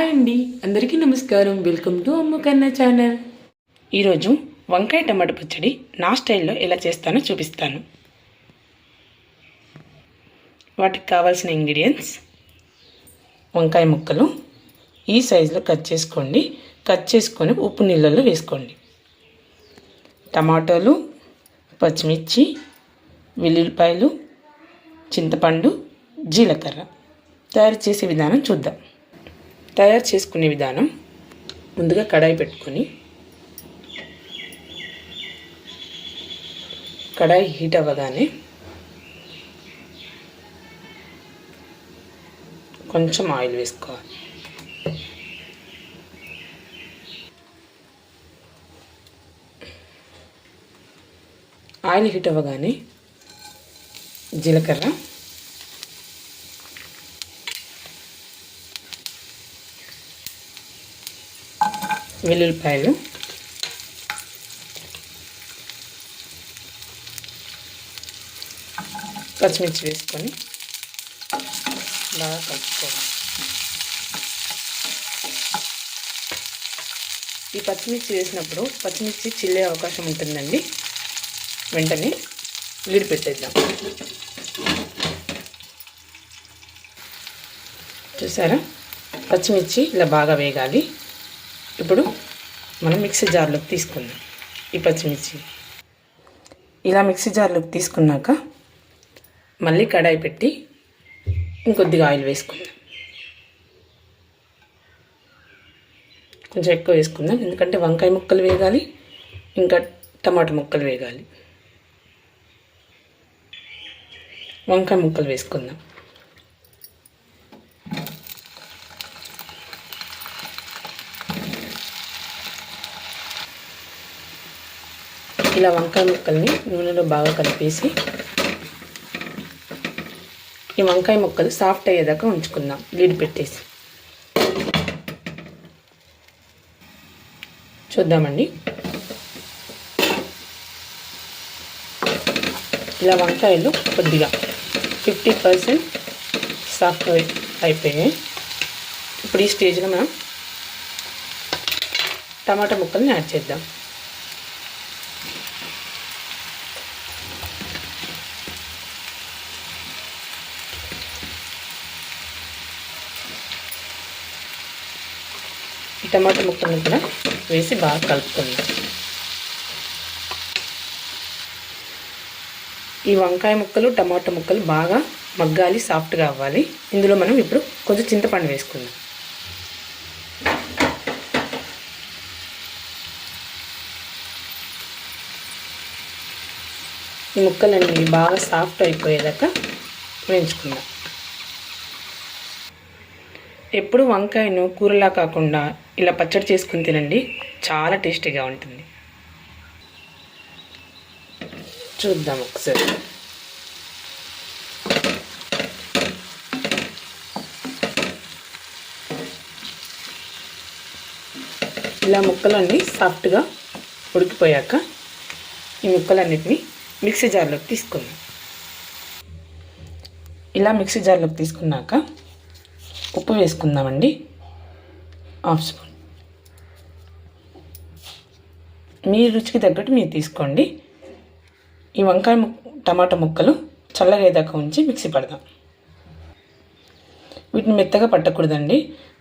Hi అండి, అందరికీ నమస్కారం. వెల్కమ్ టు అమ్మ కన్నా ఛానల్. ఈరోజు వంకాయ టమాటా పచ్చడి నా స్టైల్లో ఎలా చేస్తానో చూపిస్తాను. వాటికి కావాల్సిన ఇంగ్రీడియంట్స్: వంకాయ ముక్కలు ఈ సైజులో కట్ చేసుకోండి. కట్ చేసుకొని ఉప్పు నీళ్ళల్లో వేసుకోండి. టమాటోలు, పచ్చిమిర్చి, వెల్లుల్లిపాయలు, చింతపండు, జీలకర్ర. తయారు చేసే విధానం చూద్దాం. తయారు చేసుకునే విధానం: ముందుగా కడాయి పెట్టుకొని కడాయి హీట్ అవ్వగానే కొంచెం ఆయిల్ వేసుకోవాలి. ఆయిల్ హీట్ అవ్వగానే జీలకర్ర, వెల్లుల్లిపాయలు, పచ్చిమిర్చి వేసుకొని బాగా కలుపుకోవాలి. ఈ పచ్చిమిర్చి వేసినప్పుడు పచ్చిమిర్చి చిల్లే అవకాశం ఉంటుందండి. వెంటనే లిడ్ పెట్టేద్దాం. చూసారా, పచ్చిమిర్చి ఇలా బాగా వేగాలి. ఇప్పుడు మనం మిక్సీ జార్లోకి తీసుకుందాం. ఈ పచ్చిమిర్చి ఇలా మిక్సీ జార్లోకి తీసుకున్నాక మళ్ళీ కడాయి పెట్టి ఇంకొద్దిగా ఆయిల్ వేసుకుందాం. కొంచెం ఎక్కువ వేసుకుందాం, ఎందుకంటే వంకాయ ముక్కలు వేగాలి, ఇంకా టమాటా ముక్కలు వేగాలి. వంకాయ ముక్కలు వేసుకుందాం. ఇలా వంకాయ ముక్కల్ని నూనెలో బాగా కలిపేసి ఈ వంకాయ ముక్కలు సాఫ్ట్ అయ్యేదాకా ఉంచుకుందాం లిడ్ పెట్టేసి. చూద్దామండి, ఇలా వంకాయలు కొద్దిగా 50% సాఫ్ట్ అయిపోయాయి. ఇప్పుడు ఈ స్టేజ్లో మనం టమాటా ముక్కల్ని యాడ్ చేద్దాం. ఈ టమాటా ముక్కలను కూడా వేసి బాగా కలుపుకుందాం. ఈ వంకాయ ముక్కలు టమాటా ముక్కలు బాగా మగ్గాలి, సాఫ్ట్గా అవ్వాలి. ఇందులో మనం ఇప్పుడు కొంచెం చింతపండు వేసుకుందాం. ఈ ముక్కలన్నీ బాగా సాఫ్ట్ అయిపోయేదాకా వేయించుకుందాం. ఎప్పుడు వంకాయను కూరలా కాకుండా ఇలా పచ్చడి చేసుకుని తినండి, చాలా టేస్టీగా ఉంటుంది. చూద్దాం ఒకసారి. ఇలా ముక్కలన్నీ సాఫ్ట్గా ఉడికిపోయాక ఈ ముక్కలన్నిటిని మిక్సీ జార్లోకి తీసుకుందాం. ఇలా మిక్సీ జార్లోకి తీసుకున్నాక ఉప్పు వేసుకుందామండి, 1/2 స్పూన్. మీ రుచికి తగ్గట్టు మీరు తీసుకోండి. ఈ వంకాయ టమాటా ముక్కలు చల్లగా అయ్యేదాకా ఉంచి మిక్సీ పడదాం. వీటిని మెత్తగా పట్టకూడదండి,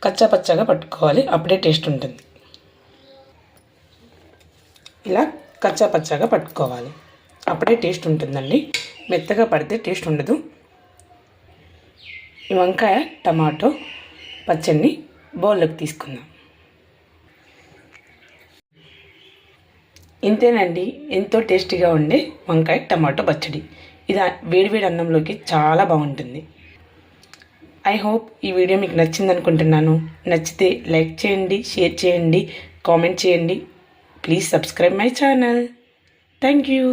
కచ్చా పచ్చగా పట్టుకోవాలి, అప్పుడే టేస్ట్ ఉంటుంది. ఇలా కచ్చా పచ్చగా పట్టుకోవాలి, అప్పుడే టేస్ట్ ఉంటుందండి. మెత్తగా పడితే టేస్ట్ ఉండదు. ఈ వంకాయ టమాటో పచ్చడిని బౌల్లోకి తీసుకుందాం. ఇంతేనండి, ఎంతో టేస్టీగా ఉండే వంకాయ టమాటో పచ్చడి. ఇది వేడివేడి అన్నంలోకి చాలా బాగుంటుంది. ఐ హోప్ ఈ వీడియో మీకు నచ్చింది అనుకుంటున్నాను. నచ్చితే లైక్ చేయండి, షేర్ చేయండి, కామెంట్ చేయండి. Please subscribe my channel. Thank you.